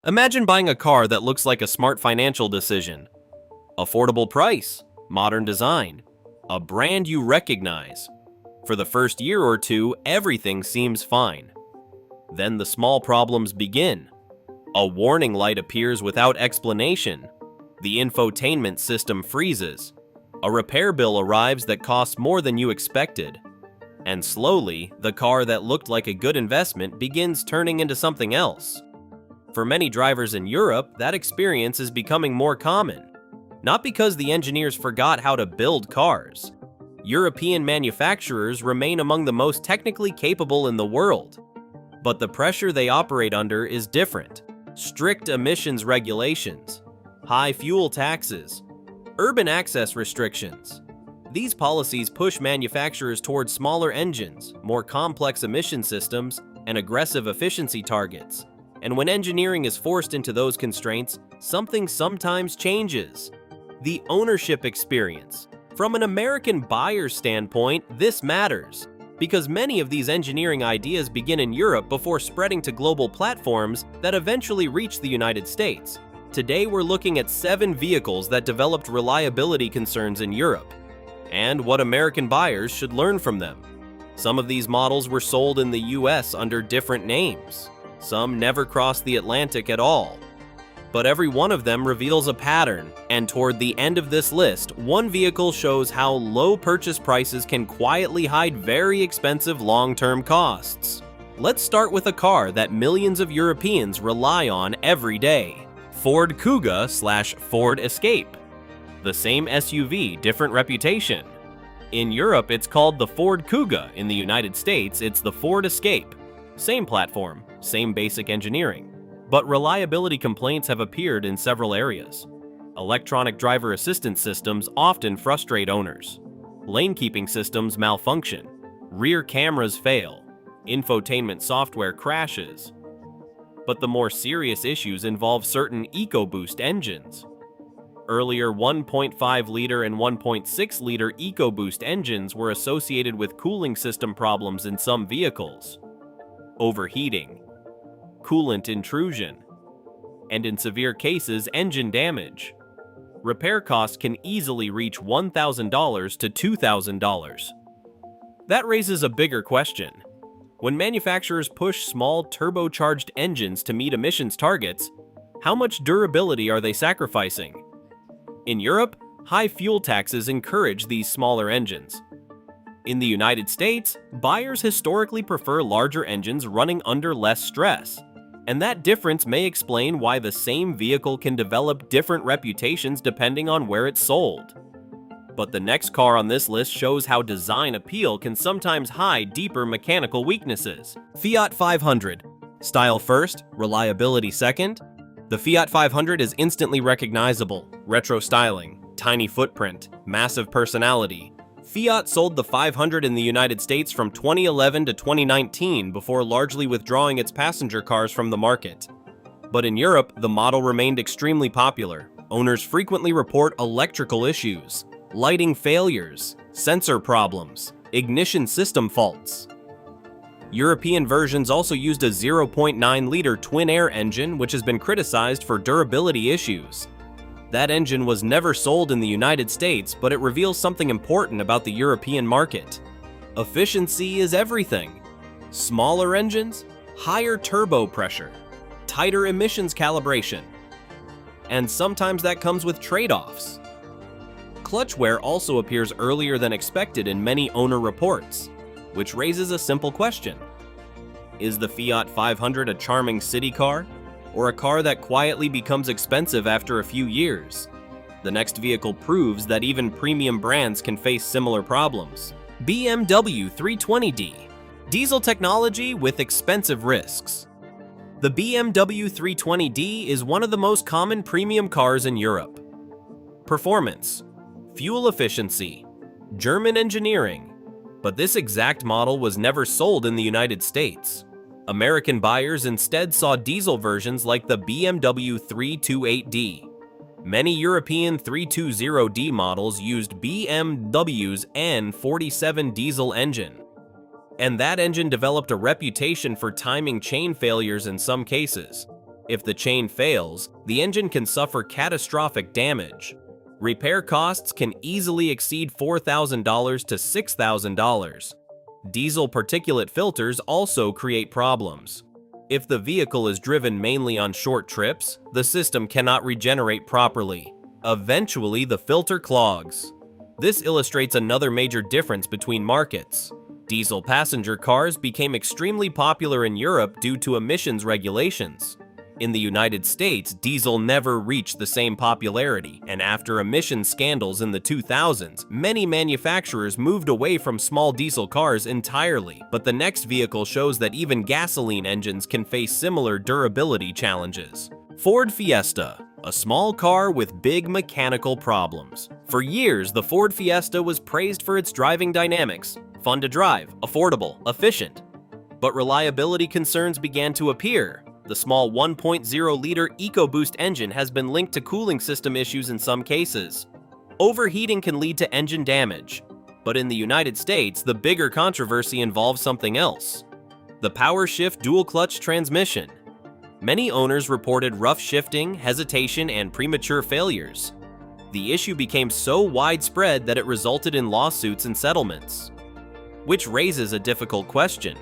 Imagine buying a car that looks like a smart financial decision. Affordable price, modern design, a brand you recognize. For the first year or two, everything seems fine. Then the small problems begin. A warning light appears without explanation. The infotainment system freezes. A repair bill arrives that costs more than you expected. And slowly, the car that looked like a good investment begins turning into something else. For many drivers in Europe, that experience is becoming more common. Not because the engineers forgot how to build cars. European manufacturers remain among the most technically capable in the world. But the pressure they operate under is different. Strict emissions regulations, high fuel taxes, urban access restrictions. These policies push manufacturers towards smaller engines, more complex emission systems, and aggressive efficiency targets. And when engineering is forced into those constraints, something sometimes changes. The ownership experience. From an American buyer's standpoint, this matters, because many of these engineering ideas begin in Europe before spreading to global platforms that eventually reach the United States. Today we're looking at 7 vehicles that developed reliability concerns in Europe, and what American buyers should learn from them. Some of these models were sold in the US under different names. Some never crossed the Atlantic at all. But every one of them reveals a pattern, and toward the end of this list, one vehicle shows how low purchase prices can quietly hide very expensive long-term costs. Let's start with a car that millions of Europeans rely on every day. Ford Cougar/Ford Escape. The same SUV, different reputation. In Europe, it's called the Ford Cougar. In the United States, it's the Ford Escape. Same platform, same basic engineering. But reliability complaints have appeared in several areas. Electronic driver assistance systems often frustrate owners. Lane-keeping systems malfunction. Rear cameras fail. Infotainment software crashes. But the more serious issues involve certain EcoBoost engines. Earlier 1.5-liter and 1.6-liter EcoBoost engines were associated with cooling system problems in some vehicles. Overheating, coolant intrusion, and in severe cases, engine damage. Repair costs can easily reach $1,000 to $2,000. That raises a bigger question. When manufacturers push small turbocharged engines to meet emissions targets, how much durability are they sacrificing? In Europe, high fuel taxes encourage these smaller engines. In the United States, buyers historically prefer larger engines running under less stress. And that difference may explain why the same vehicle can develop different reputations depending on where it's sold. But the next car on this list shows how design appeal can sometimes hide deeper mechanical weaknesses. Fiat 500. Style first, reliability second. The Fiat 500 is instantly recognizable, retro styling, tiny footprint, massive personality. Fiat sold the 500 in the United States from 2011 to 2019 before largely withdrawing its passenger cars from the market. But in Europe, the model remained extremely popular. Owners frequently report electrical issues, lighting failures, sensor problems, ignition system faults. European versions also used a 0.9-liter twin-air engine, which has been criticized for durability issues. That engine was never sold in the United States, but it reveals something important about the European market. Efficiency is everything. Smaller engines, higher turbo pressure, tighter emissions calibration. And sometimes that comes with trade-offs. Clutch wear also appears earlier than expected in many owner reports, which raises a simple question. Is the Fiat 500 a charming city car, or a car that quietly becomes expensive after a few years? The next vehicle proves that even premium brands can face similar problems. BMW 320d. Diesel technology with expensive risks. The BMW 320d is one of the most common premium cars in Europe. Performance, fuel efficiency, German engineering. But this exact model was never sold in the United States. American buyers instead saw diesel versions like the BMW 328d. Many European 320d models used BMW's N47 diesel engine. And that engine developed a reputation for timing chain failures in some cases. If the chain fails, the engine can suffer catastrophic damage. Repair costs can easily exceed $4,000 to $6,000. Diesel particulate filters also create problems. If the vehicle is driven mainly on short trips, the system cannot regenerate properly. Eventually, the filter clogs. This illustrates another major difference between markets. Diesel passenger cars became extremely popular in Europe due to emissions regulations. In the United States, diesel never reached the same popularity, and after emission scandals in the 2000s, many manufacturers moved away from small diesel cars entirely. But the next vehicle shows that even gasoline engines can face similar durability challenges. Ford Fiesta, a small car with big mechanical problems. For years, the Ford Fiesta was praised for its driving dynamics, fun to drive, affordable, efficient. But reliability concerns began to appear. The small 1.0-liter EcoBoost engine has been linked to cooling system issues in some cases. Overheating can lead to engine damage. But in the United States, the bigger controversy involves something else: the power shift dual-clutch transmission. Many owners reported rough shifting, hesitation, and premature failures. The issue became so widespread that it resulted in lawsuits and settlements. Which raises a difficult question.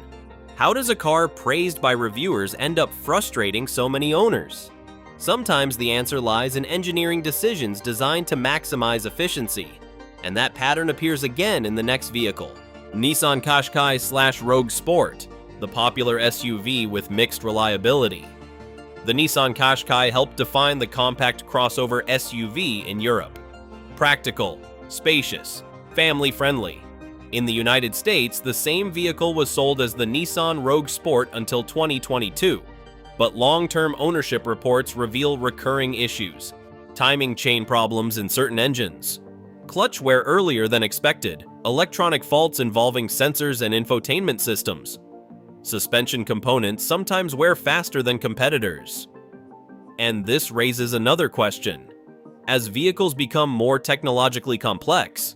How does a car praised by reviewers end up frustrating so many owners? Sometimes the answer lies in engineering decisions designed to maximize efficiency, and that pattern appears again in the next vehicle. Nissan Qashqai/Rogue Sport, the popular SUV with mixed reliability. The Nissan Qashqai helped define the compact crossover SUV in Europe. Practical, spacious, family-friendly. In the United States, the same vehicle was sold as the Nissan Rogue Sport until 2022, but long-term ownership reports reveal recurring issues: timing chain problems in certain engines, clutch wear earlier than expected, electronic faults involving sensors and infotainment systems. Suspension components sometimes wear faster than competitors. And this raises another question. As vehicles become more technologically complex,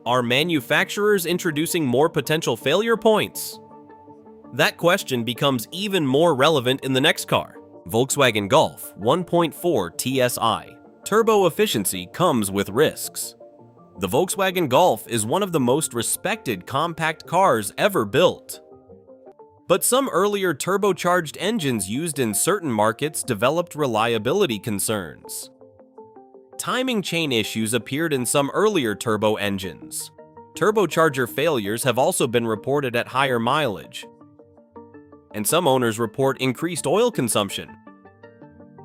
are manufacturers introducing more potential failure points? That question becomes even more relevant in the next car, Volkswagen Golf 1.4 TSI. Turbo efficiency comes with risks. The Volkswagen Golf is one of the most respected compact cars ever built. But some earlier turbocharged engines used in certain markets developed reliability concerns. Timing chain issues appeared in some earlier turbo engines. Turbocharger failures have also been reported at higher mileage. And some owners report increased oil consumption.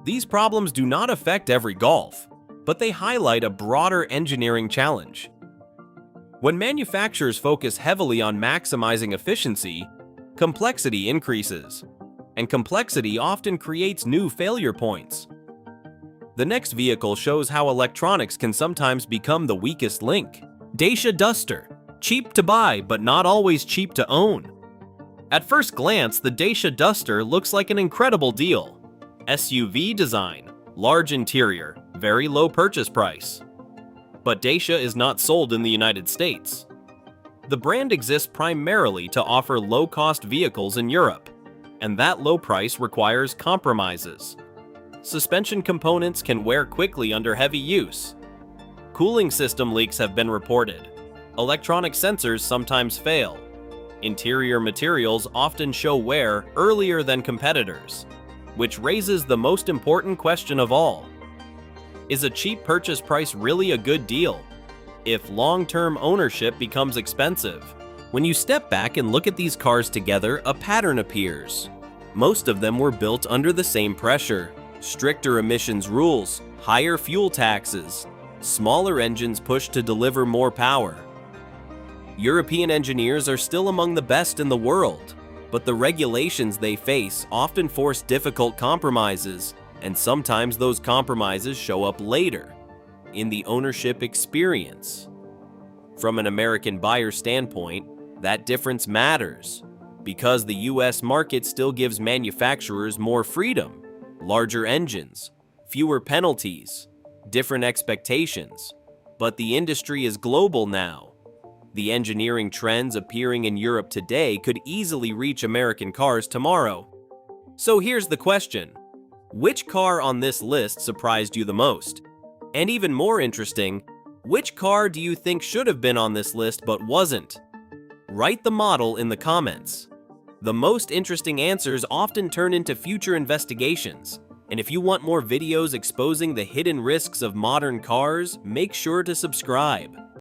These problems do not affect every Golf, but they highlight a broader engineering challenge. When manufacturers focus heavily on maximizing efficiency, complexity increases, and complexity often creates new failure points. The next vehicle shows how electronics can sometimes become the weakest link. Dacia Duster, cheap to buy but not always cheap to own. At first glance, the Dacia Duster looks like an incredible deal. SUV design, large interior, very low purchase price. But Dacia is not sold in the United States. The brand exists primarily to offer low-cost vehicles in Europe, and that low price requires compromises. Suspension components can wear quickly under heavy use. Cooling system leaks have been reported. Electronic sensors sometimes fail. Interior materials often show wear earlier than competitors, which raises the most important question of all. Is a cheap purchase price really a good deal if long-term ownership becomes expensive? When you step back and look at these cars together, a pattern appears. Most of them were built under the same pressure: stricter emissions rules, higher fuel taxes, smaller engines pushed to deliver more power. European engineers are still among the best in the world, but the regulations they face often force difficult compromises, and sometimes those compromises show up later in the ownership experience. From an American buyer standpoint, that difference matters, because the US market still gives manufacturers more freedom: larger engines, fewer penalties, different expectations. But the industry is global now. The engineering trends appearing in Europe today could easily reach American cars tomorrow. So here's the question: Which car on this list surprised you the most? And even more interesting, which car do you think should have been on this list but wasn't? Write the model in the comments. The most interesting answers often turn into future investigations, and if you want more videos exposing the hidden risks of modern cars, make sure to subscribe.